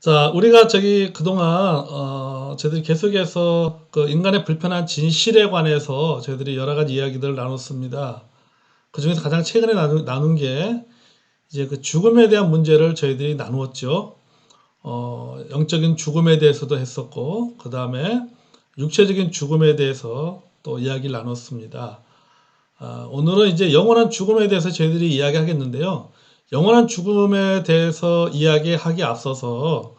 자, 우리가 그동안 저희들이 계속해서 그 인간의 불편한 진실에 관해서 저희들이 여러 가지 이야기들을 나눴습니다. 그 중에서 가장 최근에 나눈 게 이제 그 죽음에 대한 문제를 저희들이 나누었죠. 영적인 죽음에 대해서도 했었고, 그 다음에 육체적인 죽음에 대해서 또 이야기를 나눴습니다. 오늘은 이제 영원한 죽음에 대해서 저희들이 이야기하겠는데요. 영원한 죽음에 대해서 이야기하기 앞서서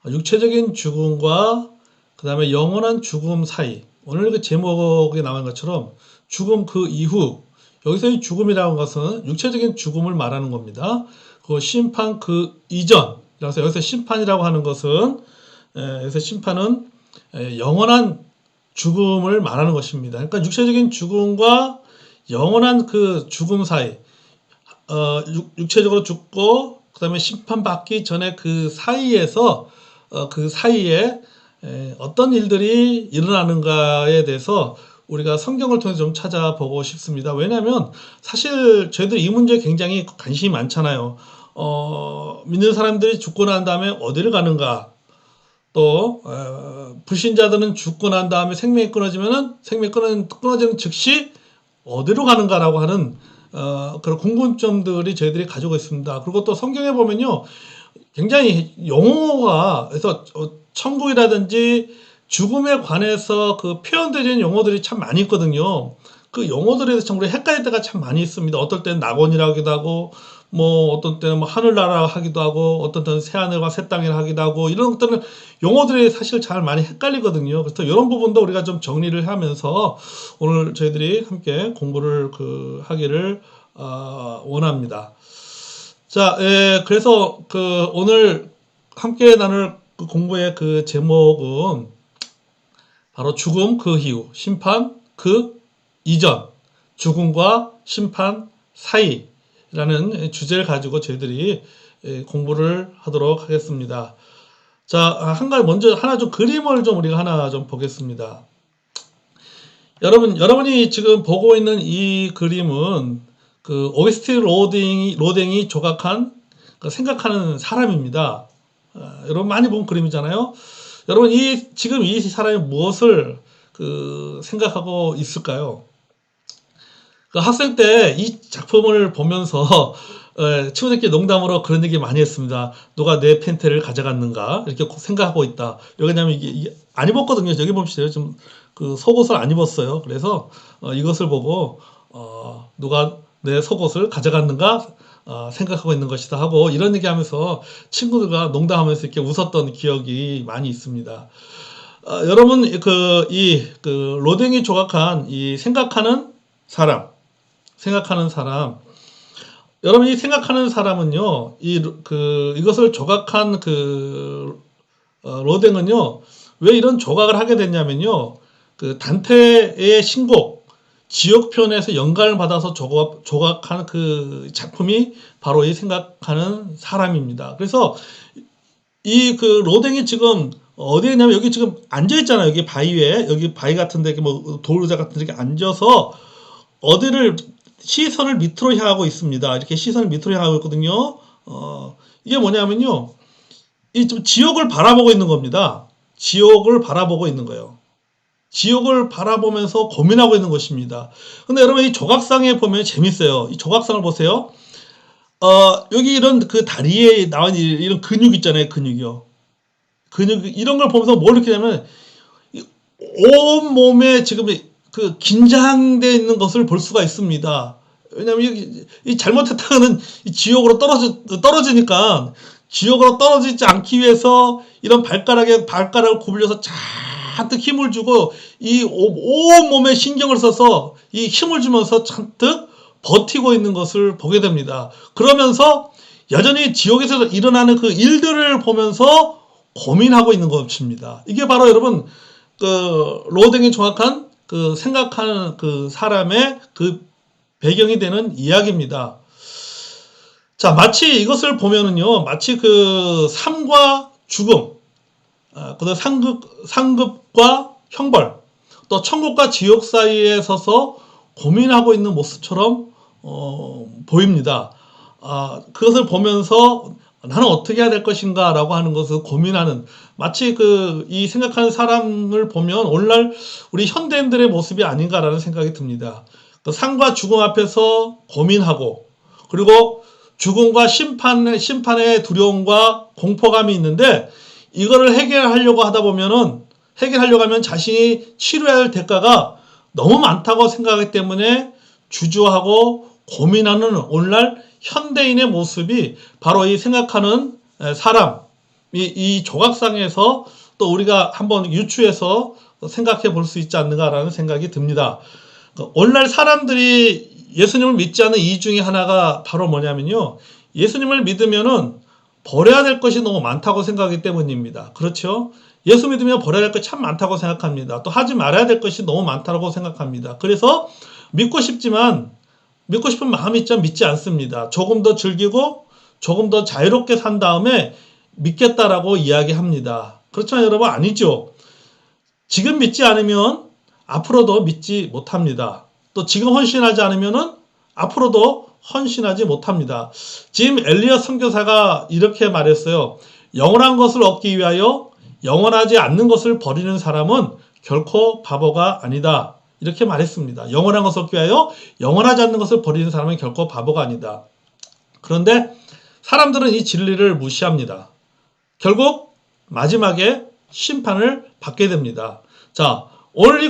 육체적인 죽음과 그 다음에 영원한 죽음 사이, 오늘 그 제목에 나온 것처럼 죽음 그 이후, 여기서 이 죽음이라는 것은 육체적인 죽음을 말하는 겁니다. 그 심판 그 이전, 그래서 여기서 심판이라고 하는 것은 여기서 심판은 영원한 죽음을 말하는 것입니다. 그러니까 육체적인 죽음과 영원한 그 죽음 사이, 육체적으로 죽고 그 다음에 심판받기 전에 그 사이에서 그 사이에 어떤 일들이 일어나는가에 대해서 우리가 성경을 통해서 좀 찾아보고 싶습니다. 왜냐하면 사실 저희들 이 문제에 굉장히 관심이 많잖아요. 믿는 사람들이 죽고 난 다음에 어디를 가는가, 또 불신자들은 죽고 난 다음에 생명이 끊어지면은 생명이 끊어지는 즉시 어디로 가는가라고 하는 그런 궁금점들이 저희들이 가지고 있습니다. 그리고 또 성경에 보면요, 굉장히 용어가, 그래서 천국이라든지 죽음에 관해서 그 표현되는 용어들이 참 많이 있거든요. 그 용어들에 대해서 참 우리 헷갈릴 때가 참 많이 있습니다. 어떨 때는 낙원이라고 하기도 하고, 뭐 어떤 때는 뭐 하늘나라 하기도 하고, 어떤 때는 새하늘과 새 땅이라 하기도 하고, 이런 것들은 용어들이 사실 잘 많이 헷갈리거든요. 그래서 이런 부분도 우리가 좀 정리를 하면서 오늘 저희들이 함께 공부를 하기를 원합니다. 자, 그래서 오늘 함께 나눌 그 공부의 그 제목은 바로 죽음 그 이후, 심판 그 이전, 죽음과 심판 사이라는 주제를 가지고 저희들이 공부를 하도록 하겠습니다. 자, 한 가지 먼저 하나 좀 그림을 좀 우리가 하나 좀 보겠습니다. 여러분이 지금 보고 있는 이 그림은 그 오이스트 로댕이 조각한 그 생각하는 사람입니다. 여러분 많이 본 그림이잖아요. 여러분 지금 이 사람이 무엇을 생각하고 있을까요? 그 학생 때 이 작품을 보면서 친구들끼리 농담으로 그런 얘기 많이 했습니다. 누가 내 팬티를 가져갔는가 이렇게 생각하고 있다. 왜냐면 이게 안 입었거든요. 여기 보시죠. 좀 그 속옷을 안 입었어요. 그래서 이것을 보고 누가 내 속옷을 가져갔는가 생각하고 있는 것이다 하고 이런 얘기하면서 친구들과 농담하면서 이렇게 웃었던 기억이 많이 있습니다. 여러분 로댕이 조각한 이 생각하는 사람, 여러분이 생각하는 사람은요, 이것을 조각한 로댕은요, 왜 이런 조각을 하게 됐냐면요, 그 단테의 신곡, 지옥편에서 영감을 받아서 조각한 그 작품이 바로 이 생각하는 사람입니다. 그래서 로댕이 지금 어디에 있냐면 여기 지금 앉아있잖아요. 여기 바위 위에, 여기 바위 같은데, 뭐 돌의자 같은 데 앉아서 어디를 시선을 밑으로 향하고 있습니다. 이렇게 시선을 밑으로 향하고 있거든요. 이게 뭐냐면요. 좀 지옥을 바라보고 있는 겁니다. 지옥을 바라보고 있는 거예요. 지옥을 바라보면서 고민하고 있는 것입니다. 근데 여러분 이 조각상에 보면 재밌어요. 이 조각상을 보세요. 여기 이런 그 다리에 나온 이런 근육 있잖아요. 근육이요. 이런 걸 보면서 뭘 느끼냐면 온 몸에 지금 그 긴장되어 있는 것을 볼 수가 있습니다. 왜냐하면 이 잘못했다가는 지옥으로 떨어지니까 지옥으로 떨어지지 않기 위해서 이런 발가락을 구부려서 잔뜩 힘을 주고 이 온 몸에 신경을 써서 이 힘을 주면서 잔뜩 버티고 있는 것을 보게 됩니다. 그러면서 여전히 지옥에서 일어나는 그 일들을 보면서 고민하고 있는 것입니다. 이게 바로 여러분 로댕이 정확한 생각하는 그 사람의 그 배경이 되는 이야기입니다. 자, 마치 이것을 보면은요, 마치 삶과 죽음, 그다음 상급과 형벌, 또 천국과 지옥 사이에 서서 고민하고 있는 모습처럼 보입니다. 그것을 보면서 나는 어떻게 해야 될 것인가 라고 하는 것을 고민하는, 마치 이 생각하는 사람을 보면 오늘날 우리 현대인들의 모습이 아닌가라는 생각이 듭니다. 삶과 죽음 앞에서 고민하고, 그리고 죽음과 심판의 두려움과 공포감이 있는데, 이거를 해결하려고 하면 자신이 치료해야 할 대가가 너무 많다고 생각하기 때문에 주저하고 고민하는 오늘날 현대인의 모습이 바로 이 생각하는 사람, 이 조각상에서 또 우리가 한번 유추해서 생각해 볼 수 있지 않는가라는 생각이 듭니다. 오늘날 사람들이 예수님을 믿지 않는 이유 중에 하나가 바로 뭐냐면요, 예수님을 믿으면은 버려야 될 것이 너무 많다고 생각하기 때문입니다. 그렇죠? 예수 믿으면 버려야 될 것이 참 많다고 생각합니다. 또 하지 말아야 될 것이 너무 많다고 생각합니다. 그래서 믿고 싶은 마음이 있지만 믿지 않습니다. 조금 더 즐기고 조금 더 자유롭게 산 다음에 믿겠다라고 이야기합니다. 그렇지만 여러분, 아니죠. 지금 믿지 않으면 앞으로도 믿지 못합니다. 또 지금 헌신하지 않으면 앞으로도 헌신하지 못합니다. 짐 엘리엇 선교사가 이렇게 말했어요. 영원한 것을 얻기 위하여 영원하지 않는 것을 버리는 사람은 결코 바보가 아니다. 이렇게 말했습니다. 영원한 것을 얻기 위하여 영원하지 않는 것을 버리는 사람은 결코 바보가 아니다. 그런데 사람들은 이 진리를 무시합니다. 결국 마지막에 심판을 받게 됩니다. 자, 오늘 이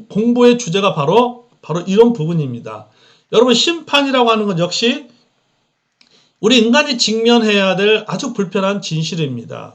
공부의 주제가 바로 이런 부분입니다. 여러분, 심판이라고 하는 건 역시 우리 인간이 직면해야 될 아주 불편한 진실입니다.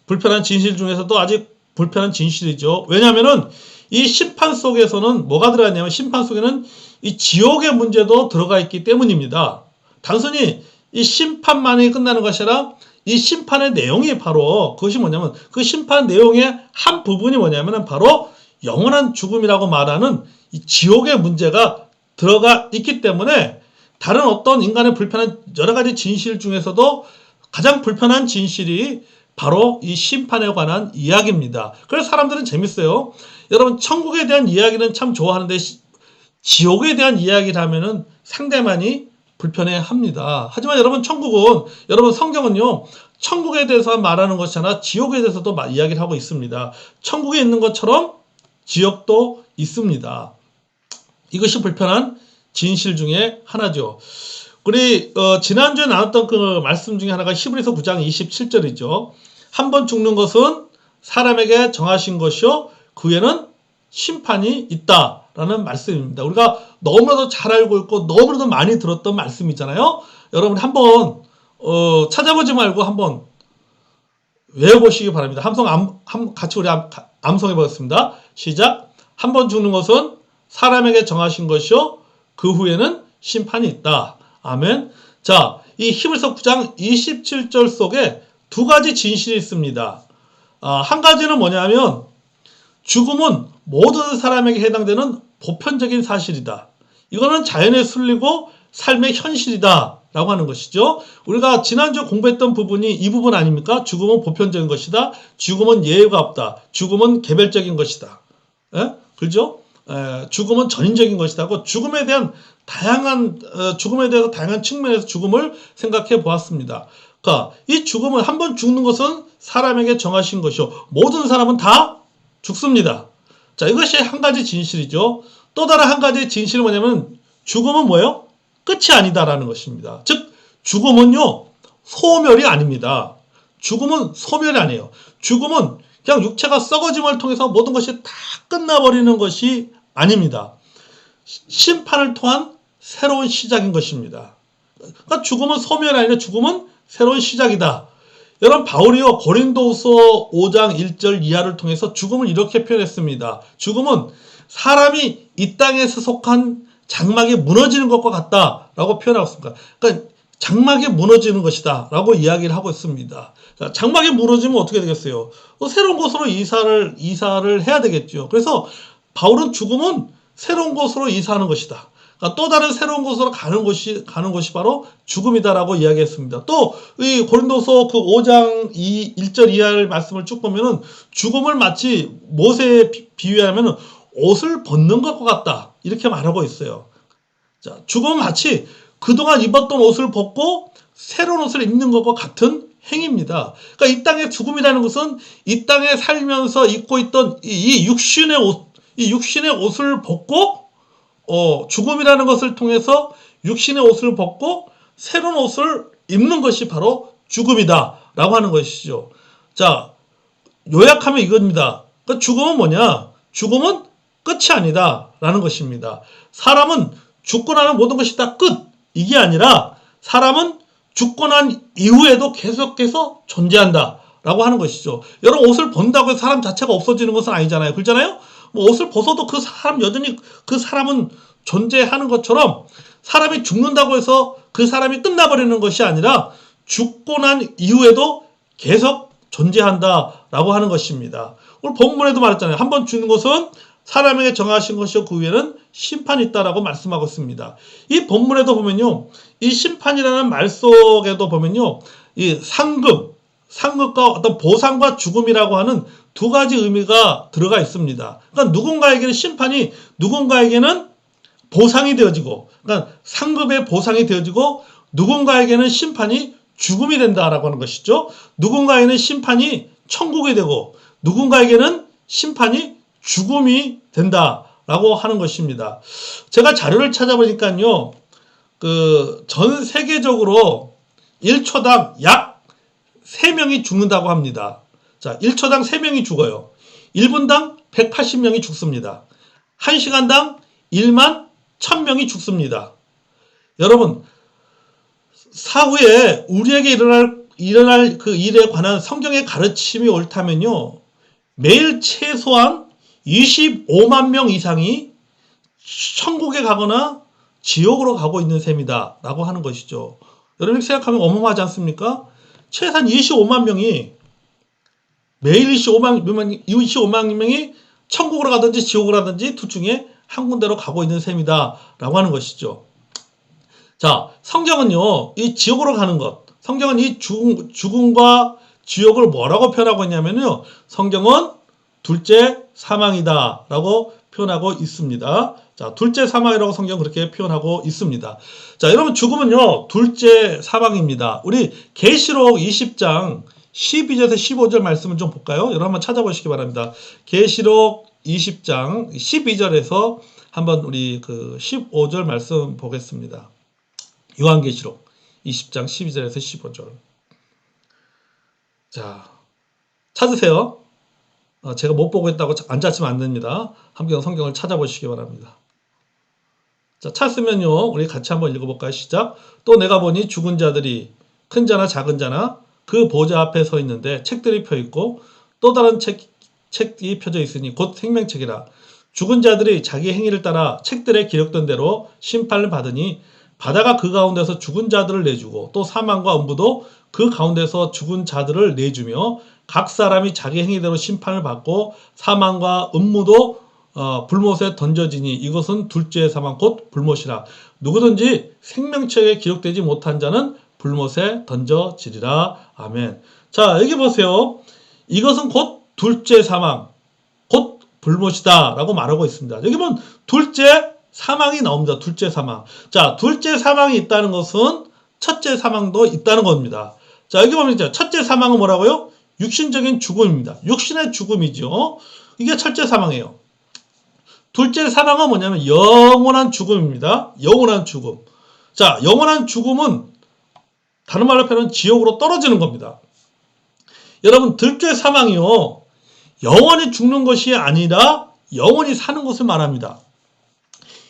불편한 진실 중에서도 아주 불편한 진실이죠. 왜냐하면은 이 심판 속에서는 뭐가 들어가냐면, 심판 속에는 이 지옥의 문제도 들어가 있기 때문입니다. 단순히 이 심판만이 끝나는 것이 아니라 이 심판의 내용이 바로 그것이 뭐냐면, 그 심판 내용의 한 부분이 뭐냐면 바로 영원한 죽음이라고 말하는 이 지옥의 문제가 들어가 있기 때문에, 다른 어떤 인간의 불편한 여러 가지 진실 중에서도 가장 불편한 진실이 바로 이 심판에 관한 이야기입니다. 그래서 사람들은 재밌어요. 여러분, 천국에 대한 이야기는 참 좋아하는데 지옥에 대한 이야기를 하면은 상대방이 불편해 합니다. 하지만 여러분, 성경은요, 천국에 대해서 말하는 것이 아니라 지옥에 대해서도 이야기를 하고 있습니다. 천국에 있는 것처럼 지옥도 있습니다. 이것이 불편한 진실 중에 하나죠. 우리 지난주에 나눴던 그 말씀 중에 하나가 히브리서 9장 27절이죠. 한 번 죽는 것은 사람에게 정하신 것이요, 그 후에는 심판이 있다라는 말씀입니다. 우리가 너무나도 잘 알고 있고 너무나도 많이 들었던 말씀이잖아요. 여러분, 한번 찾아보지 말고 한번 외워보시기 바랍니다. 같이 우리 암송해 보겠습니다. 시작. 한 번 죽는 것은 사람에게 정하신 것이요, 그 후에는 심판이 있다. 아멘. 자, 이 히브리서 9장 27절 속에 두 가지 진실이 있습니다. 한 가지는 뭐냐면, 죽음은 모든 사람에게 해당되는 보편적인 사실이다. 이거는 자연에 순리고 삶의 현실이다 라고 하는 것이죠. 우리가 지난주에 공부했던 부분이 이 부분 아닙니까? 죽음은 보편적인 것이다. 죽음은 예외가 없다. 죽음은 개별적인 것이다. 그렇죠? 죽음은 전인적인 것이다. 죽음에 대해서 다양한 측면에서 죽음을 생각해 보았습니다. 그러니까 이 죽음은, 한 번 죽는 것은 사람에게 정하신 것이요, 모든 사람은 다 죽습니다. 자, 이것이 한 가지 진실이죠. 또 다른 한 가지 진실은 뭐냐면, 죽음은 뭐예요? 끝이 아니다라는 것입니다. 즉, 죽음은요, 소멸이 아닙니다. 죽음은 소멸이 아니에요. 죽음은 그냥 육체가 썩어짐을 통해서 모든 것이 다 끝나버리는 것이 아닙니다. 심판을 통한 새로운 시작인 것입니다. 그러니까 죽음은 소멸이 아니라 죽음은 새로운 시작이다. 여러분, 바울이요, 고린도후서 5장 1절 이하를 통해서 죽음을 이렇게 표현했습니다. 죽음은 사람이 이 땅에서 속한 장막이 무너지는 것과 같다라고 표현하고 있습니다. 그러니까 장막이 무너지는 것이다 라고 이야기를 하고 있습니다. 자, 장막이 무너지면 어떻게 되겠어요? 새로운 곳으로 이사를 해야 되겠죠. 그래서 바울은 죽음은 새로운 곳으로 이사하는 것이다. 그러니까 또 다른 새로운 곳으로 가는 것이 바로 죽음이다라고 이야기했습니다. 또 이 고린도서 그 5장 1절 이하의 말씀을 쭉 보면은 죽음을 마치 못에 비유하면 옷을 벗는 것과 같다, 이렇게 말하고 있어요. 자, 죽음은 마치 그동안 입었던 옷을 벗고 새로운 옷을 입는 것과 같은 행위입니다. 그러니까 이 땅의 죽음이라는 것은 이 땅에 살면서 입고 있던 이 육신의 옷, 이 육신의 옷을 벗고 죽음이라는 것을 통해서 육신의 옷을 벗고 새로운 옷을 입는 것이 바로 죽음이다 라고 하는 것이죠. 자, 요약하면 이겁니다. 그러니까 죽음은 뭐냐? 죽음은 끝이 아니다 라는 것입니다. 사람은 죽고 나면 모든 것이 다 끝, 이게 아니라 사람은 죽고 난 이후에도 계속해서 존재한다 라고 하는 것이죠. 여러분, 옷을 본다고 해서 사람 자체가 없어지는 것은 아니잖아요. 그렇잖아요? 뭐 옷을 벗어도 그 사람 여전히 그 사람은 존재하는 것처럼 사람이 죽는다고 해서 그 사람이 끝나버리는 것이 아니라 죽고 난 이후에도 계속 존재한다라고 하는 것입니다. 오늘 본문에도 말했잖아요. 한 번 죽는 것은 사람에게 정하신 것이요 그 후에는 심판이 있다라고 말씀하고 있습니다. 이 본문에도 보면요, 이 심판이라는 말 속에도 보면요, 이 상급과 어떤 보상과 죽음이라고 하는 두 가지 의미가 들어가 있습니다. 그러니까 누군가에게는 심판이, 누군가에게는 보상이 되어지고, 그러니까 상급의 보상이 되어지고, 누군가에게는 심판이 죽음이 된다라고 하는 것이죠. 누군가에게는 심판이 천국이 되고, 누군가에게는 심판이 죽음이 된다라고 하는 것입니다. 제가 자료를 찾아보니까요, 전 세계적으로 1초당 약 3명이 죽는다고 합니다. 자, 1초당 3명이 죽어요. 1분당 180명이 죽습니다. 1시간당 1만 1000명이 죽습니다. 여러분, 사후에 우리에게 일어날 그 일에 관한 성경의 가르침이 옳다면요, 매일 최소한 25만 명 이상이 천국에 가거나 지옥으로 가고 있는 셈이다 라고 하는 것이죠. 여러분 생각하면 어마어마하지 않습니까? 최소한 25만 명이, 매일 25만 명이 천국으로 가든지 지옥으로 가든지 둘 중에 한 군데로 가고 있는 셈이다 라고 하는 것이죠. 자, 성경은요, 이 지옥으로 가는 것, 성경은 이 죽음과 지옥을 뭐라고 표현하고 있냐면요, 성경은 둘째 사망이다 라고 표현하고 있습니다. 자, 둘째 사망이라고 성경 그렇게 표현하고 있습니다. 자, 여러분, 죽음은요, 둘째 사망입니다. 우리 계시록 20장 12절에서 15절 말씀을 좀 볼까요? 여러분 한번 찾아보시기 바랍니다. 계시록 20장 12절에서 한번 우리 15절 말씀 보겠습니다. 요한계시록 20장 12절에서 15절. 자, 찾으세요. 제가 못 보고 있다고 안 찾으면 안 됩니다. 함께 성경을 찾아보시기 바랍니다. 자, 찾으면요, 우리 같이 한번 읽어볼까요? 시작. 또 내가 보니 죽은 자들이 큰 자나 작은 자나 그 보좌 앞에 서 있는데 책들이 펴 있고 또 다른 책이 펴져 있으니 곧 생명책이라. 죽은 자들이 자기 행위를 따라 책들에 기록된 대로 심판을 받으니 바다가 그 가운데서 죽은 자들을 내주고 또 사망과 음부도 그 가운데서 죽은 자들을 내주며 각 사람이 자기 행위대로 심판을 받고 사망과 음무도 불못에 던져지니 이것은 둘째 사망 곧 불못이라. 누구든지 생명책에 기록되지 못한 자는 불못에 던져지리라. 아멘. 자, 여기 보세요. 이것은 곧 둘째 사망 곧 불못이다 라고 말하고 있습니다. 여기 보면 둘째 사망이 나옵니다. 둘째 사망. 자, 둘째 사망이 있다는 것은 첫째 사망도 있다는 겁니다. 자, 여기 보면 이제 첫째 사망은 뭐라고요? 육신적인 죽음입니다. 육신의 죽음이죠. 이게 첫째 사망이에요. 둘째 사망은 뭐냐면 영원한 죽음입니다. 영원한 죽음. 자, 영원한 죽음은 다른 말로 표현하면 지옥으로 떨어지는 겁니다. 여러분, 둘째 사망이요, 영원히 죽는 것이 아니라 영원히 사는 것을 말합니다.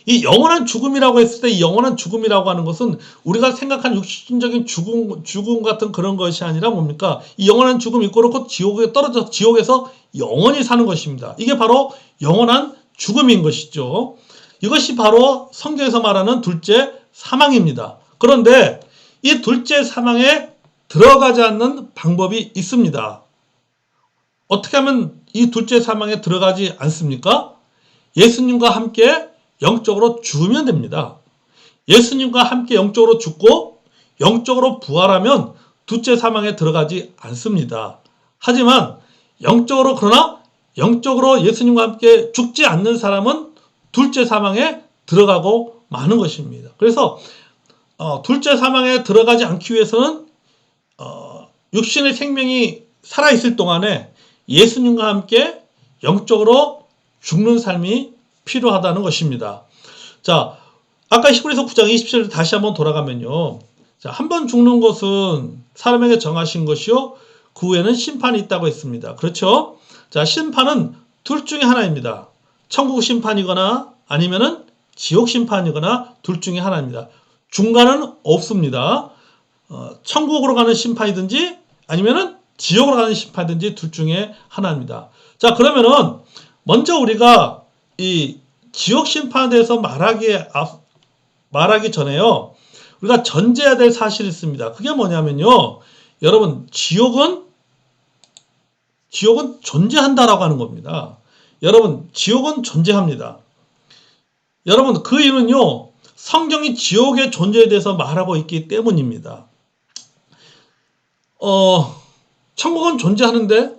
이 영원한 죽음이라고 했을 때 이 영원한 죽음이라고 하는 것은 우리가 생각한 육신적인 죽음 같은 그런 것이 아니라 뭡니까? 이 영원한 죽음 이꼬르 곧 지옥에 떨어져서 지옥에서 영원히 사는 것입니다. 이게 바로 영원한 죽음인 것이죠. 이것이 바로 성경에서 말하는 둘째 사망입니다. 그런데 이 둘째 사망에 들어가지 않는 방법이 있습니다. 어떻게 하면 이 둘째 사망에 들어가지 않습니까? 예수님과 함께 영적으로 죽으면 됩니다. 예수님과 함께 영적으로 죽고 영적으로 부활하면 둘째 사망에 들어가지 않습니다. 하지만 그러나 영적으로 예수님과 함께 죽지 않는 사람은 둘째 사망에 들어가고 마는 것입니다. 그래서 둘째 사망에 들어가지 않기 위해서는 육신의 생명이 살아있을 동안에 예수님과 함께 영적으로 죽는 삶이 필요하다는 것입니다. 자, 아까 히브리서 9장 27절 다시 한번 돌아가면요. 자, 한 번 죽는 것은 사람에게 정하신 것이요. 그 후에는 심판이 있다고 했습니다. 그렇죠? 자, 심판은 둘 중에 하나입니다. 천국 심판이거나 아니면은 지옥 심판이거나 둘 중에 하나입니다. 중간은 없습니다. 천국으로 가는 심판이든지 아니면은 지옥으로 가는 심판이든지 둘 중에 하나입니다. 자, 그러면은 먼저 우리가 이 지옥 심판에 대해서 말하기 전에요. 우리가 전제해야 될 사실이 있습니다. 그게 뭐냐면요. 여러분, 지옥은 존재한다라고 하는 겁니다. 여러분, 지옥은 존재합니다. 여러분, 그 이유는요. 성경이 지옥의 존재에 대해서 말하고 있기 때문입니다. 천국은 존재하는데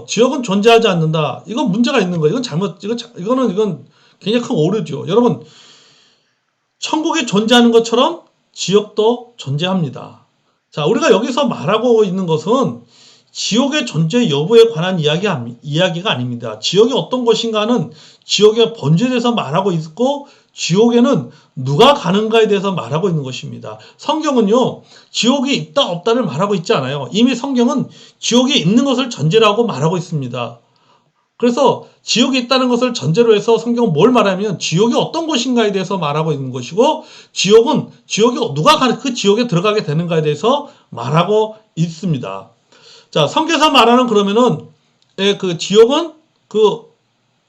지옥은 존재하지 않는다. 이건 문제가 있는 거예요. 이건 굉장히 큰 오류죠. 여러분, 천국이 존재하는 것처럼 지옥도 존재합니다. 자, 우리가 여기서 말하고 있는 것은 지옥의 존재 여부에 관한 이야기가 아닙니다. 지옥이 어떤 것인가는 지옥의 본질에 대해서 말하고 있고 지옥에는 누가 가는가에 대해서 말하고 있는 것입니다. 성경은요. 지옥이 있다 없다를 말하고 있지 않아요. 이미 성경은 지옥이 있는 것을 전제로 하고 말하고 있습니다. 그래서 지옥이 있다는 것을 전제로 해서 성경은 뭘 말하면 지옥이 어떤 곳인가에 대해서 말하고 있는 것이고 지옥이 누가 그 지옥에 들어가게 되는가에 대해서 말하고 있습니다. 자, 성경에서 말하는 그러면은 그 지옥은 그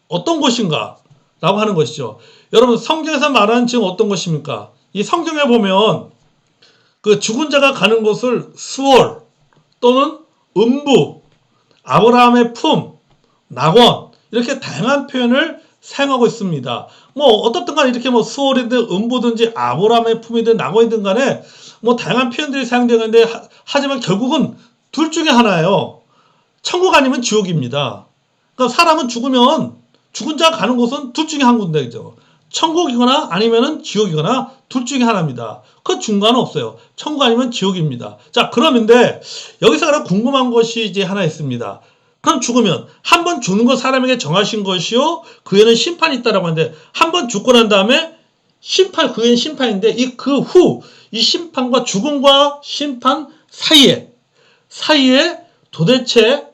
어떤 곳인가 라고 하는 것이죠. 여러분, 성경에서 말하는 지옥은 어떤 것입니까? 이 성경에 보면 그 죽은 자가 가는 곳을 수월 또는 음부, 아브라함의 품, 낙원 이렇게 다양한 표현을 사용하고 있습니다. 뭐 어떻든 간에 이렇게 뭐 수월이든 음부든지 아브라함의 품이든 낙원이든 간에 뭐 다양한 표현들이 사용되는데 하지만 결국은 둘 중에 하나예요. 천국 아니면 지옥입니다. 그러니까 사람은 죽으면 죽은 자가 가는 곳은 둘 중에 한 군데죠. 천국이거나 아니면은 지옥이거나 둘 중에 하나입니다. 그 중간은 없어요. 천국 아니면 지옥입니다. 자, 그러는데 여기서 하나 궁금한 것이 이제 하나 있습니다. 그럼 죽으면 한 번 죽는 거 사람에게 정하신 것이요. 그 후에는 심판이 있다라고 하는데 한 번 죽고 난 다음에 그 후에는 심판인데 그 후 이 심판과 죽음과 심판 사이에 도대체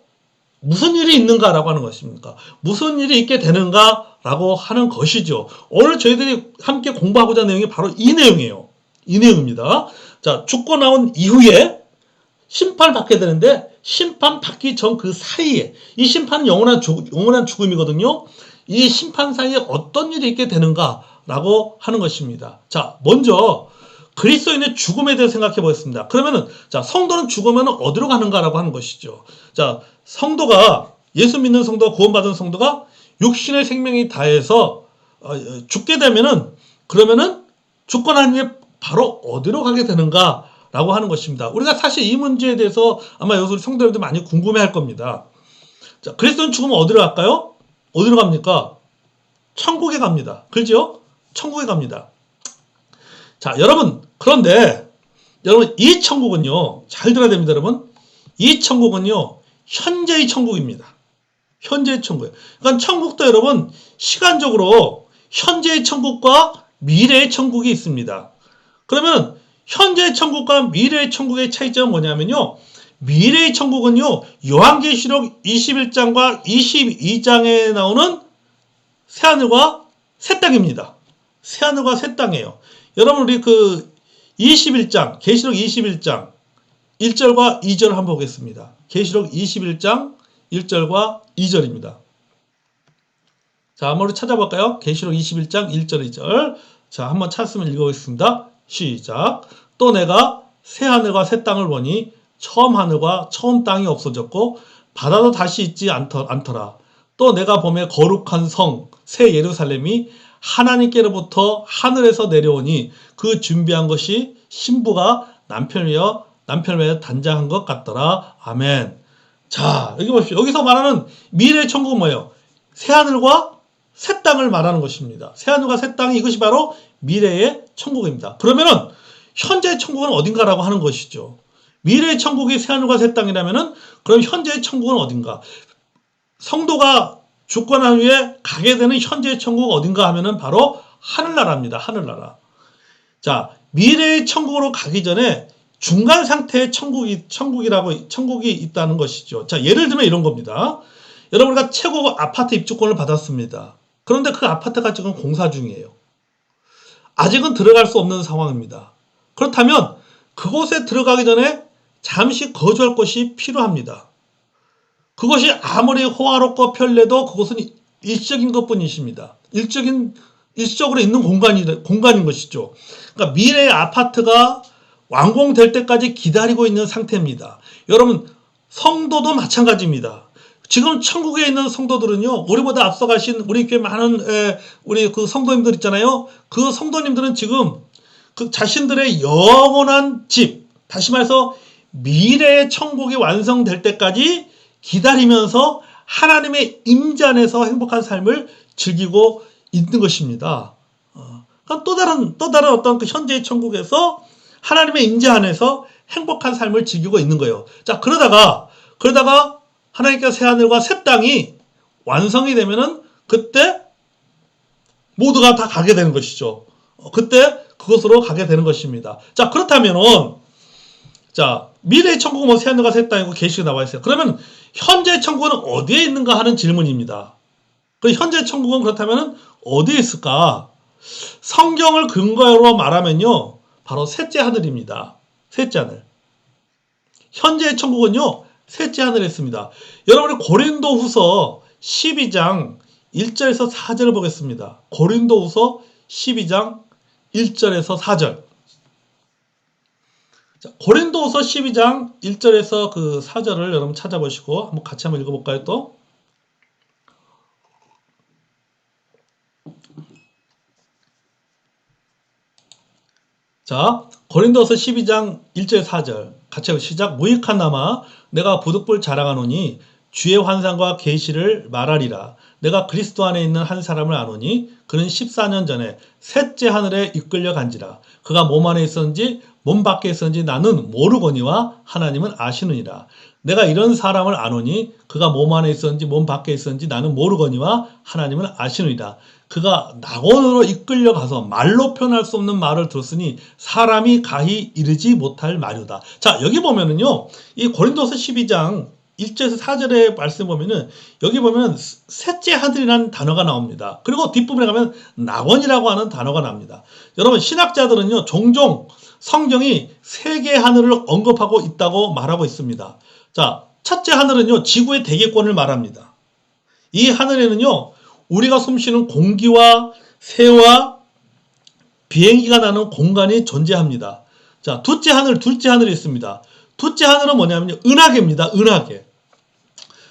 무슨 일이 있는가라고 하는 것입니까? 무슨 일이 있게 되는가라고 하는 것이죠. 오늘 저희들이 함께 공부하고자 하는 내용이 바로 이 내용이에요. 이 내용입니다. 자, 죽고 나온 이후에 심판을 받게 되는데 심판 받기 전 그 사이에 이 심판은 영원한 죽음이거든요. 이 심판 사이에 어떤 일이 있게 되는가라고 하는 것입니다. 자, 먼저 그리스도인의 죽음에 대해 생각해 보겠습니다. 그러면은 자, 성도는 죽으면 어디로 가는가라고 하는 것이죠. 자, 성도가 예수 믿는 성도가 구원받은 성도가 육신의 생명이 다해서 죽게 되면은 그러면은 죽고 난 후에 바로 어디로 가게 되는가라고 하는 것입니다. 우리가 사실 이 문제에 대해서 아마 여기서 성도님들 많이 궁금해할 겁니다. 자, 그리스도인 죽으면 어디로 갈까요? 어디로 갑니까? 천국에 갑니다. 그렇죠? 천국에 갑니다. 자, 여러분, 그런데 여러분 이 천국은요, 잘 들어야 됩니다. 여러분, 이 천국은요 현재의 천국입니다. 현재의 천국이에요. 그러니까 천국도 여러분 시간적으로 현재의 천국과 미래의 천국이 있습니다. 그러면 현재의 천국과 미래의 천국의 차이점은 뭐냐면요, 미래의 천국은요 요한계시록 21장과 22장에 나오는 새하늘과 새 땅입니다. 새하늘과 새 땅이에요. 여러분, 우리 그 21장, 계시록 21장 1절과 2절을 한번 보겠습니다. 계시록 21장 1절과 2절입니다. 자, 한번 우리 찾아볼까요? 계시록 21장 1절 2절. 자, 한번 찾았으면 읽어보겠습니다. 시작. 또 내가 새 하늘과 새 땅을 보니 처음 하늘과 처음 땅이 없어졌고 바다도 다시 있지 않더라. 또 내가 보매 거룩한 성 새 예루살렘이 하나님께로부터 하늘에서 내려오니 그 준비한 것이 신부가 남편이여 단장한 것 같더라. 아멘. 자, 여기 보십시오. 여기서 말하는 미래의 천국은 뭐예요? 새하늘과 새 땅을 말하는 것입니다. 새하늘과 새 땅이 이것이 바로 미래의 천국입니다. 그러면은 현재의 천국은 어딘가라고 하는 것이죠. 미래의 천국이 새하늘과 새 땅이라면은 그럼 현재의 천국은 어딘가? 성도가 죽고 난 후에 가게 되는 현재의 천국 어딘가 하면은 바로 하늘나라입니다. 하늘나라. 자, 미래의 천국으로 가기 전에 중간 상태의 천국이 있다는 것이죠. 자, 예를 들면 이런 겁니다. 여러분, 우리가 최고 아파트 입주권을 받았습니다. 그런데 그 아파트가 지금 공사 중이에요. 아직은 들어갈 수 없는 상황입니다. 그렇다면 그곳에 들어가기 전에 잠시 거주할 곳이 필요합니다. 그것이 아무리 호화롭고 편리해도 그것은 일시적인 것뿐이십니다. 일시적으로 있는 공간인 것이죠. 그러니까 미래의 아파트가 완공될 때까지 기다리고 있는 상태입니다. 여러분, 성도도 마찬가지입니다. 지금 천국에 있는 성도들은요, 우리보다 앞서가신 우리 꽤 많은 우리 그 성도님들 있잖아요. 그 성도님들은 지금 그 자신들의 영원한 집, 다시 말해서 미래의 천국이 완성될 때까지 기다리면서 하나님의 임재 안에서 행복한 삶을 즐기고 있는 것입니다. 그러니까 또 다른 어떤 그 현재의 천국에서 하나님의 임재 안에서 행복한 삶을 즐기고 있는 거예요. 자, 그러다가 하나님께서 새 하늘과 새 땅이 완성이 되면은 그때 모두가 다 가게 되는 것이죠. 그때 그것으로 가게 되는 것입니다. 자, 그렇다면은 자, 미래의 천국은 뭐 새 하늘과 새 땅이고 계시가 나와 있어요. 그러면 현재의 천국은 어디에 있는가 하는 질문입니다. 그 현재의 천국은 그렇다면 어디에 있을까? 성경을 근거로 말하면요, 바로 셋째 하늘입니다. 셋째 하늘. 현재의 천국은요, 셋째 하늘에 있습니다. 여러분이 고린도후서 12장 1절에서 4절을 보겠습니다. 고린도후서 12장 1절에서 4절. 자, 고린도후서 12장 1절에서 그 4절을 여러분 찾아보시고 같이 한번 읽어볼까요? 또 자, 고린도서 12장 1절 4절 같이 시작. 무익한 남아 내가 부득불 자랑하노니 주의 환상과 계시를 말하리라. 내가 그리스도 안에 있는 한 사람을 아노니 그는 14년 전에 셋째 하늘에 이끌려 간지라. 그가 몸 안에 있었는지 몸 밖에 있었는지 나는 모르거니와 하나님은 아시느니라. 내가 이런 사람을 아노니 그가 몸 안에 있었는지 몸 밖에 있었는지 나는 모르거니와 하나님은 아시느니라. 그가 낙원으로 이끌려 가서 말로 표현할 수 없는 말을 들었으니 사람이 가히 이르지 못할 말이다. 자, 여기 보면은요, 이 고린도서 12장 1절에서 4절의 말씀 보면은 여기 보면 셋째 하늘이라는 단어가 나옵니다. 그리고 뒷부분에 가면 낙원이라고 하는 단어가 나옵니다. 여러분, 신학자들은요, 종종 성경이 세 개의 하늘을 언급하고 있다고 말하고 있습니다. 자, 첫째 하늘은요, 지구의 대기권을 말합니다. 이 하늘에는요, 우리가 숨쉬는 공기와 새와 비행기가 나는 공간이 존재합니다. 자, 둘째 하늘이 있습니다. 둘째 하늘은 뭐냐면요, 은하계입니다. 은하계.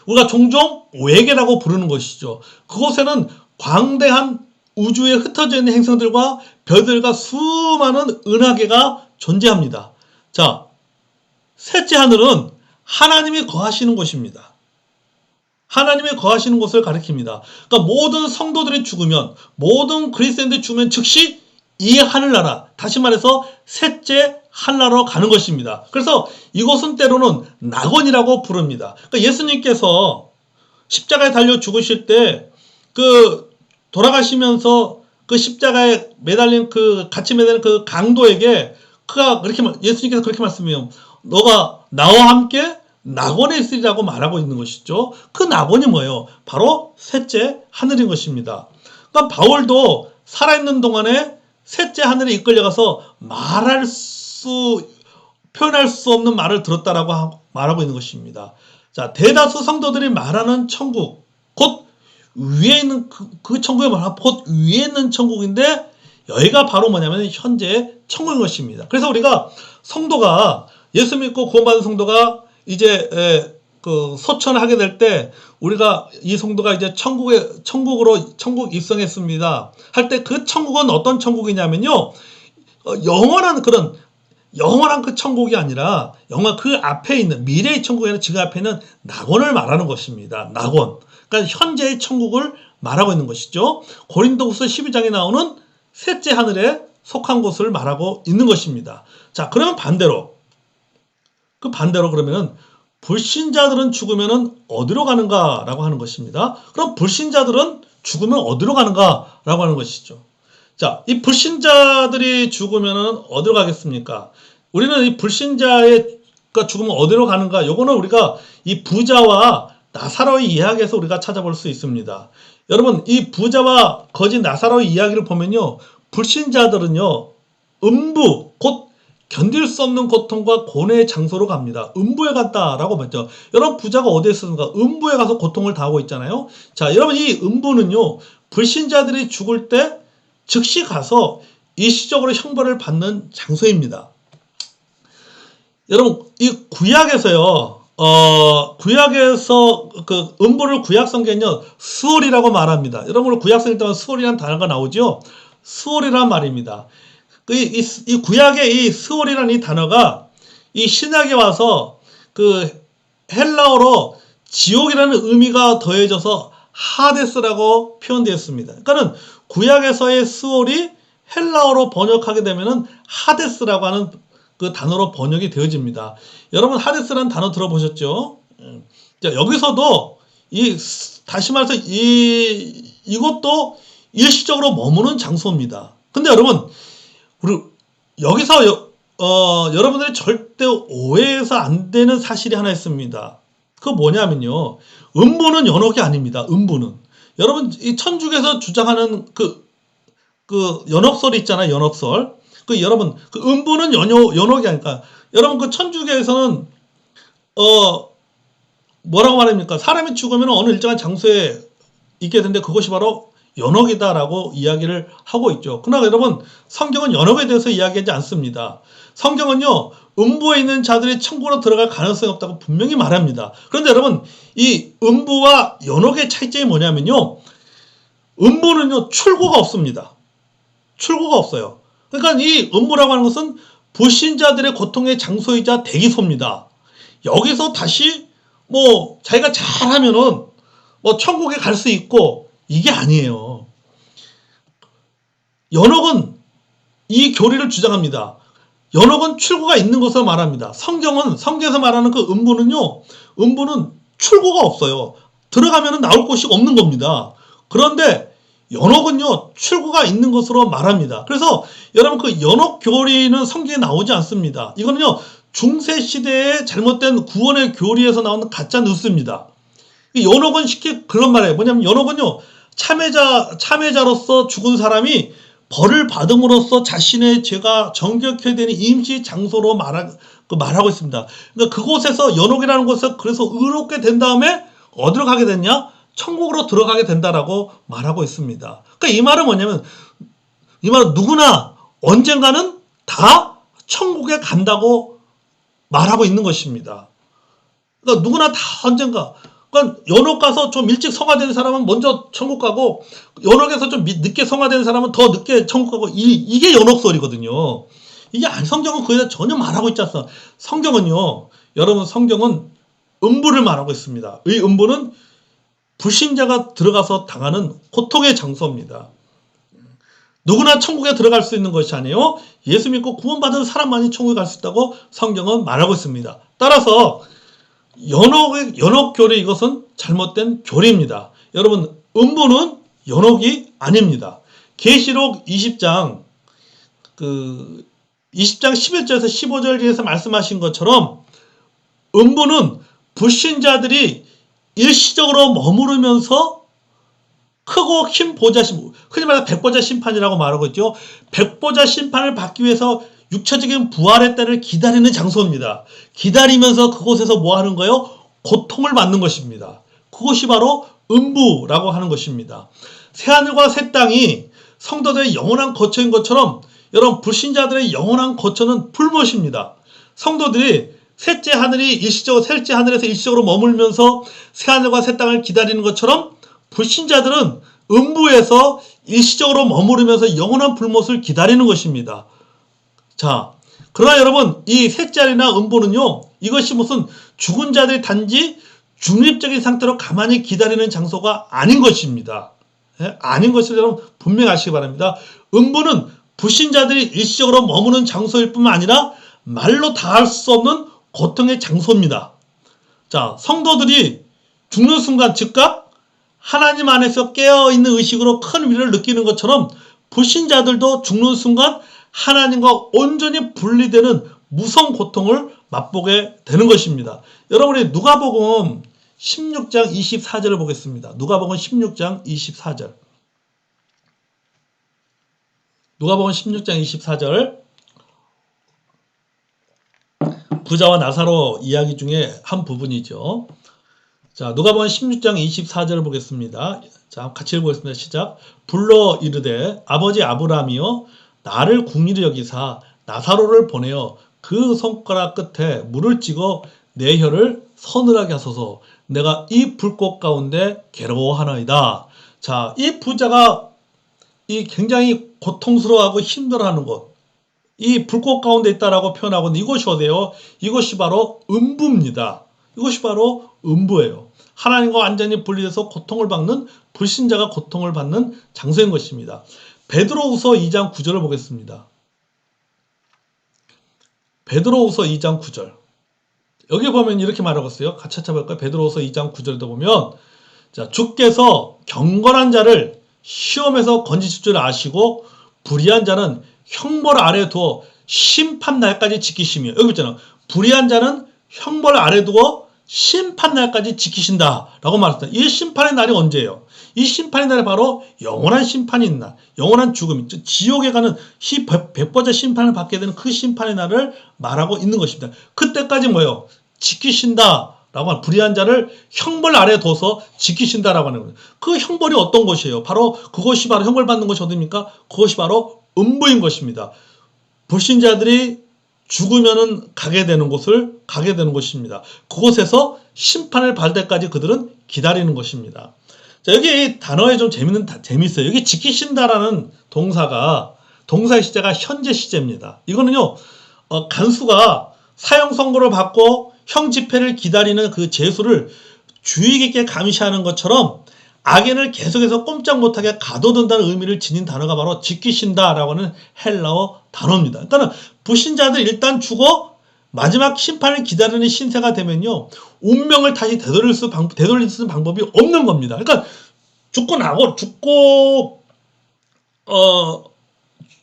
우리가 종종 외계라고 부르는 것이죠. 그곳에는 광대한 우주에 흩어져 있는 행성들과 별들과 수많은 은하계가 존재합니다. 자, 셋째 하늘은 하나님이 거하시는 곳입니다. 하나님이 거하시는 곳을 가리킵니다. 그러니까 모든 성도들이 죽으면, 모든 그리스도인들이 죽으면 즉시 이 하늘나라, 다시 말해서 셋째 하늘나라로 가는 것입니다. 그래서 이곳은 때로는 낙원이라고 부릅니다. 그러니까 예수님께서 십자가에 달려 죽으실 때 그 돌아가시면서 그 십자가에 매달린 같이 매달린 그 강도에게 예수님께서 그렇게 말씀해요. 너가 나와 함께 낙원에 있으리라고 말하고 있는 것이죠. 그 낙원이 뭐예요? 바로 셋째 하늘인 것입니다. 그러니까 바울도 살아있는 동안에 셋째 하늘에 이끌려가서 표현할 수 없는 말을 들었다라고 말하고 있는 것입니다. 자, 대다수 성도들이 말하는 천국, 곧 위에 있는 그 천국에 말하면 곧 위에 있는 천국인데 여기가 바로 뭐냐면 현재 천국인 것입니다. 그래서 우리가 성도가 예수 믿고 구원받은 성도가 이제 소천을 하게 될 때 우리가 이 성도가 이제 천국 입성했습니다 할 때 그 천국은 어떤 천국이냐면요, 영원한 그런 영원한 그 천국이 아니라 영원 그 앞에 있는 미래의 천국이 아니라 지금 앞에 있는 낙원을 말하는 것입니다. 낙원. 그러니까 현재의 천국을 말하고 있는 것이죠. 고린도후서 12장에 나오는 셋째 하늘에 속한 곳을 말하고 있는 것입니다. 자, 그러면 반대로 그러면은 불신자들은 죽으면은 어디로 가는가라고 하는 것입니다. 그럼 불신자들은 죽으면 어디로 가는가라고 하는 것이죠. 자, 이 불신자들이 죽으면은 어디로 가겠습니까? 우리는 이 불신자가 죽으면 어디로 가는가? 요거는 우리가 이 부자와 나사로의 이야기에서 우리가 찾아볼 수 있습니다. 여러분, 이 부자와 거지 나사로의 이야기를 보면요, 불신자들은요, 음부, 곧 견딜 수 없는 고통과 고뇌의 장소로 갑니다. 음부에 갔다라고 봤죠. 여러분, 부자가 어디에 있었는가? 음부에 가서 고통을 당하고 있잖아요. 자, 여러분, 이 음부는요, 불신자들이 죽을 때 즉시 가서 일시적으로 형벌을 받는 장소입니다. 여러분, 이 구약에서요, 구약에서 그 음부를 구약 성경은요, 수월이라고 말합니다. 여러분, 구약 성경 때문에 수월이라는 단어가 나오죠? 수월이란 말입니다. 이 구약의 이 스월이라는 이 단어가 이 신약에 와서 그 헬라어로 지옥이라는 의미가 더해져서 하데스라고 표현되었습니다. 그러니까는 구약에서의 스월이 헬라어로 번역하게 되면은 하데스라고 하는 그 단어로 번역이 되어집니다. 여러분, 하데스라는 단어 들어보셨죠? 자, 여기서도 다시 말해서 이것도 일시적으로 머무는 장소입니다. 근데 여러분, 여기서 여러분들이 절대 오해해서 안 되는 사실이 하나 있습니다. 그거 뭐냐면요, 음부는 연옥이 아닙니다. 음부는 여러분, 이 천주교에서 주장하는 그 연옥설 있잖아요. 연옥설. 여러분, 그 음부는 연옥이 아니까, 여러분, 그 천주교에서는 뭐라고 말합니까? 사람이 죽으면 어느 일정한 장소에 있게 되는데 그것이 바로 연옥이다라고 이야기를 하고 있죠. 그러나 여러분, 성경은 연옥에 대해서 이야기하지 않습니다. 성경은요, 음부에 있는 자들이 천국으로 들어갈 가능성이 없다고 분명히 말합니다. 그런데 여러분, 이 음부와 연옥의 차이점이 뭐냐면요, 음부는요, 출구가 없습니다. 출구가 없어요. 그러니까 이 음부라고 하는 것은 불신자들의 고통의 장소이자 대기소입니다. 여기서 다시 자기가 잘하면은 천국에 갈 수 있고, 이게 아니에요. 연옥은 이 교리를 주장합니다. 연옥은 출구가 있는 것을 말합니다. 성경에서 말하는 그 음부는 출구가 없어요. 들어가면 나올 곳이 없는 겁니다. 그런데 연옥은요, 출구가 있는 것으로 말합니다. 그래서 여러분, 그 연옥 교리는 성경에 나오지 않습니다. 이거는요, 중세 시대의 잘못된 구원의 교리에서 나오는 가짜 뉴스입니다. 이 연옥은 쉽게 그런 말이에요. 뭐냐면 연옥은요, 참회자로서 죽은 사람이 벌을 받음으로써 자신의 죄가 정결케 되는 임시 장소로 말하고 있습니다. 그러니까 그곳에서 연옥이라는 곳에서 그래서 의롭게 된 다음에 어디로 가게 됐냐? 천국으로 들어가게 된다라고 말하고 있습니다. 그러니까 이 말은 뭐냐면, 이 말은 누구나 언젠가는 다 천국에 간다고 말하고 있는 것입니다. 그러니까 누구나 다 언젠가. 그러니까 연옥 가서 좀 일찍 성화되는 사람은 먼저 천국 가고, 연옥에서 좀 늦게 성화되는 사람은 더 늦게 천국 가고, 이게 연옥설이거든요. 성경은 그에 대해 전혀 말하고 있지 않습니다. 여러분, 성경은 음부를 말하고 있습니다. 이 음부는 불신자가 들어가서 당하는 고통의 장소입니다. 누구나 천국에 들어갈 수 있는 것이 아니에요. 예수 믿고 구원받은 사람만이 천국에 갈 수 있다고 성경은 말하고 있습니다. 따라서 연옥 교리, 이것은 잘못된 교리입니다. 여러분, 음부는 연옥이 아닙니다. 계시록 20장 11절에서 15절에서 말씀하신 것처럼 음부는 불신자들이 일시적으로 머무르면서 크고 긴 보좌심, 흔히 말해서 백보자 심판이라고 말하고 있죠. 백보자 심판을 받기 위해서 육체적인 부활의 때를 기다리는 장소입니다. 기다리면서 그곳에서 뭐 하는 거예요? 고통을 받는 것입니다. 그것이 바로 음부라고 하는 것입니다. 새하늘과 새 땅이 성도들의 영원한 거처인 것처럼 여러분, 불신자들의 영원한 거처는 불못입니다. 성도들이 셋째 하늘에서 일시적으로 머물면서 새하늘과 새 땅을 기다리는 것처럼 불신자들은 음부에서 일시적으로 머무르면서 영원한 불못을 기다리는 것입니다. 자, 그러나 여러분, 이 셋자리나 음보는요, 이것이 무슨 죽은 자들이 단지 중립적인 상태로 가만히 기다리는 장소가 아닌 것입니다. 예? 아닌 것을 여러분 분명히 아시기 바랍니다. 음보는 불신자들이 일시적으로 머무는 장소일 뿐만 아니라 말로 다할 수 없는 고통의 장소입니다. 자, 성도들이 죽는 순간 즉각 하나님 안에서 깨어있는 의식으로 큰 위를 느끼는 것처럼 불신자들도 죽는 순간 하나님과 온전히 분리되는 무서운 고통을 맛보게 되는 것입니다. 여러분이 누가복음 16장 24절을 보겠습니다. 누가복음 16장 24절. 누가복음 16장 24절. 부자와 나사로 이야기 중에 한 부분이죠. 자, 누가복음 16장 24절을 보겠습니다. 자, 같이 읽어보겠습니다. 시작. 불러 이르되 아버지 아브라함이여 나를 궁일히 여기사 나사로를 보내어 그 손가락 끝에 물을 찍어 내 혀를 서늘하게 하소서. 내가 이 불꽃 가운데 괴로워하나이다. 자, 이 부자가 이 굉장히 고통스러워하고 힘들어하는 곳, 이 불꽃 가운데 있다라고 표현하고 있는데 이것이 어디예요? 이것이 바로 음부입니다. 이것이 바로 음부예요. 하나님과 완전히 분리돼서 고통을 받는 불신자가 고통을 받는 장소인 것입니다. 베드로후서 2장 9절을 보겠습니다. 베드로후서 2장 9절. 여기 보면 이렇게 말하고 있어요. 같이 찾아볼까요? 베드로후서 2장 9절에도 보면, 자, 주께서 경건한 자를 시험에서 건지실 줄 아시고 불의한 자는 형벌 아래 두어 심판 날까지 지키시며, 여기 있잖아. 불의한 자는 형벌 아래 두어 심판 날까지 지키신다 라고 말했습니다. 이 심판의 날이 언제예요? 이 심판의 날이 바로 영원한 심판이 있는 날, 영원한 죽음, 지옥에 가는 백보자 심판을 받게 되는 그 심판의 날을 말하고 있는 것입니다. 그때까지 뭐예요? 지키신다 라고 하는, 불의한 자를 형벌 아래 둬서 지키신다라고 하는 거예요. 그 형벌이 어떤 것이에요? 바로 그것이 바로 형벌 받는 것이 어디입니까? 그것이 바로 음부인 것입니다. 불신자들이 죽으면은 가게 되는 곳을 가게 되는 것입니다. 그곳에서 심판을 받을 때까지 그들은 기다리는 것입니다. 자, 여기 단어에 좀 재밌어요. 여기 지키신다라는 동사의 시제가 현재 시제입니다. 이거는요, 간수가 사형 선고를 받고 형 집행을 기다리는 그 재수를 주의 깊게 감시하는 것처럼 악인을 계속해서 꼼짝 못하게 가둬둔다는 의미를 지닌 단어가 바로 지키신다라고 하는 헬라어 단어입니다. 그러니까 불신자들 일단 죽어 마지막 심판을 기다리는 신세가 되면요, 운명을 다시 되돌릴 수 있는 방법이 없는 겁니다. 그러니까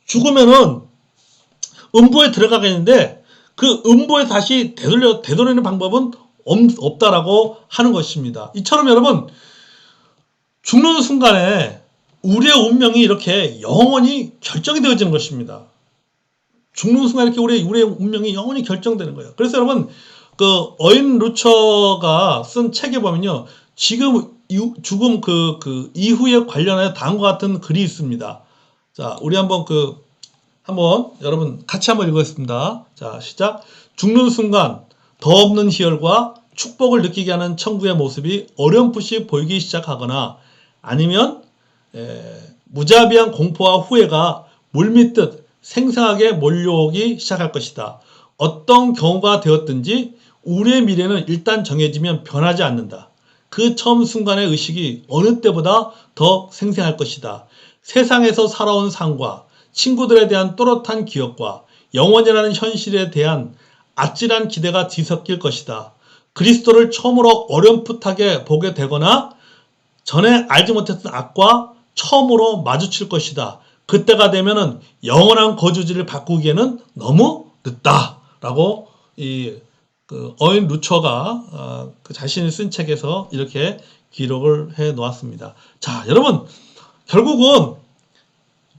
죽으면은 음부에 들어가겠는데 그 음부에 다시 되돌리는 방법은 없다라고 하는 것입니다. 이처럼 여러분, 죽는 순간에 우리의 운명이 이렇게 영원히 결정이 되어지는 것입니다. 죽는 순간 이렇게 우리의 운명이 영원히 결정되는 거예요. 그래서 여러분, 그 어인 루처가 쓴 책에 보면요, 지금 죽음 그 이후에 관련하여 다음과 같은 글이 있습니다. 자, 우리 한번 여러분 같이 한번 읽겠습니다. 자, 시작. 죽는 순간 더 없는 희열과 축복을 느끼게 하는 천국의 모습이 어렴풋이 보이기 시작하거나 아니면 무자비한 공포와 후회가 물밀듯 생생하게 몰려오기 시작할 것이다. 어떤 경우가 되었든지 우리의 미래는 일단 정해지면 변하지 않는다. 그 처음 순간의 의식이 어느 때보다 더 생생할 것이다. 세상에서 살아온 삶과 친구들에 대한 또렷한 기억과 영원이라는 현실에 대한 아찔한 기대가 뒤섞일 것이다. 그리스도를 처음으로 어렴풋하게 보게 되거나 전에 알지 못했던 악과 처음으로 마주칠 것이다. 그때가 되면은 영원한 거주지를 바꾸기에는 너무 늦다라고 어인 루처가 그 자신이 쓴 책에서 이렇게 기록을 해 놓았습니다. 자, 여러분, 결국은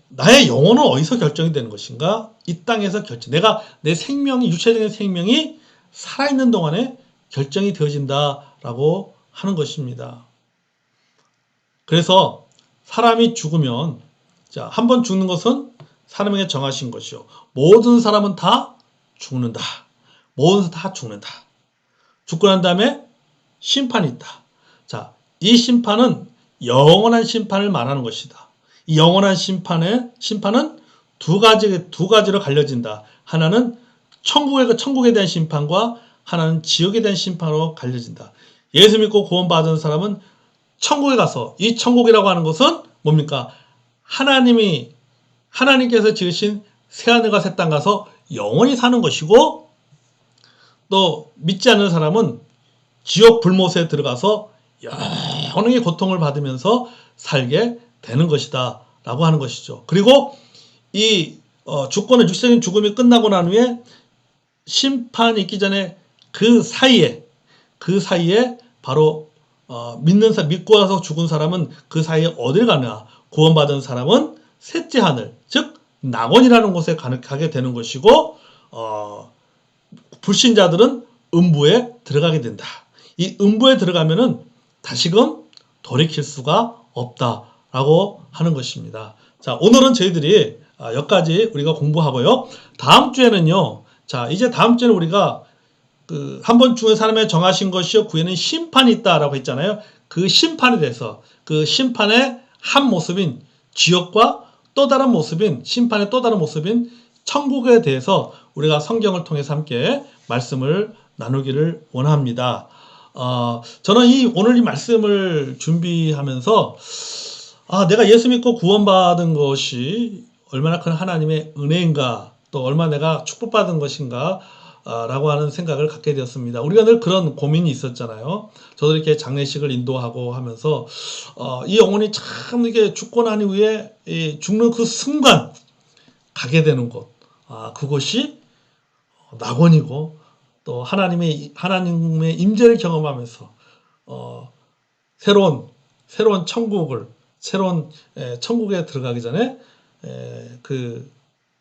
나의 영혼은 어디서 결정이 되는 것인가? 이 땅에서 내가 내 생명이, 육체적인 생명이 살아있는 동안에 결정이 되어진다라고 하는 것입니다. 그래서 사람이 죽으면, 자, 한 번 죽는 것은 사람에게 정하신 것이요. 모든 사람은 다 죽는다. 모든 사람 다 죽는다. 죽고 난 다음에 심판이 있다. 자, 이 심판은 영원한 심판을 말하는 것이다. 이 영원한 심판은 두 가지로 갈려진다. 하나는 천국에 대한 심판과 하나는 지옥에 대한 심판으로 갈려진다. 예수 믿고 구원받은 사람은 천국에 가서, 이 천국이라고 하는 것은 뭡니까? 하나님께서 지으신 새하늘과 새 땅 가서 영원히 사는 것이고, 또 믿지 않는 사람은 지옥 불못에 들어가서 영원히 고통을 받으면서 살게 되는 것이다 라고 하는 것이죠. 그리고 이 주권의 육적인 죽음이 끝나고 난 후에 심판이 있기 전에 그 사이에 바로 믿고 와서 죽은 사람은 그 사이에 어딜 가느냐? 구원받은 사람은 셋째 하늘, 즉 낙원이라는 곳에 가게 되는 것이고, 불신자들은 음부에 들어가게 된다. 이 음부에 들어가면은 다시금 돌이킬 수가 없다라고 하는 것입니다. 자, 오늘은 저희들이 여기까지 우리가 공부하고요. 다음 주에는요. 자, 이제 다음 주에는 우리가 한 번 죽은 사람의 정하신 것이요 구에는 심판이 있다라고 했잖아요. 그 심판에 대해서, 그 심판의 한 모습인 지옥과 또 다른 모습인, 심판의 또 다른 모습인 천국에 대해서 우리가 성경을 통해서 함께 말씀을 나누기를 원합니다. 저는 오늘 이 말씀을 준비하면서 내가 예수 믿고 구원받은 것이 얼마나 큰 하나님의 은혜인가, 또 얼마나 내가 축복받은 것인가 라고 하는 생각을 갖게 되었습니다. 우리가 늘 그런 고민이 있었잖아요. 저도 이렇게 장례식을 인도하고 하면서 이 영혼이 참 이게 죽고 난 이후에 죽는 그 순간 가게 되는 곳, 그곳이 낙원이고, 또 하나님의 임재를 경험하면서 새로운 천국에 들어가기 전에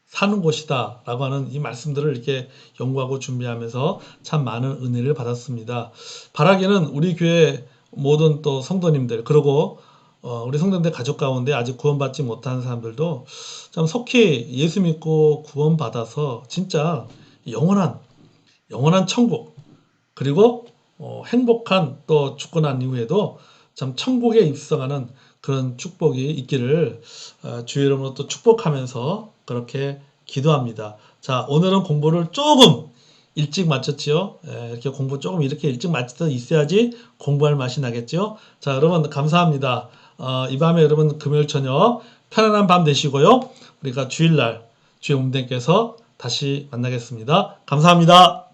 사는 곳이다 라고 하는 이 말씀들을 이렇게 연구하고 준비하면서 참 많은 은혜를 받았습니다. 바라기는 우리 교회 모든 또 성도님들, 그리고 우리 성도님들 가족 가운데 아직 구원받지 못한 사람들도 참 속히 예수 믿고 구원받아서 진짜 영원한 천국, 그리고 행복한, 또 죽고 난 이후에도 참 천국에 입성하는 그런 축복이 있기를 주의 이름으로 또 축복하면서 그렇게 기도합니다. 자, 오늘은 공부를 조금 일찍 마쳤지요. 이렇게 공부 조금 이렇게 일찍 마치듯 있어야지 공부할 맛이 나겠죠. 자, 여러분 감사합니다. 이 밤에 여러분 금요일 저녁 편안한 밤 되시고요. 우리가 주일날 주의 몸되께서 다시 만나겠습니다. 감사합니다.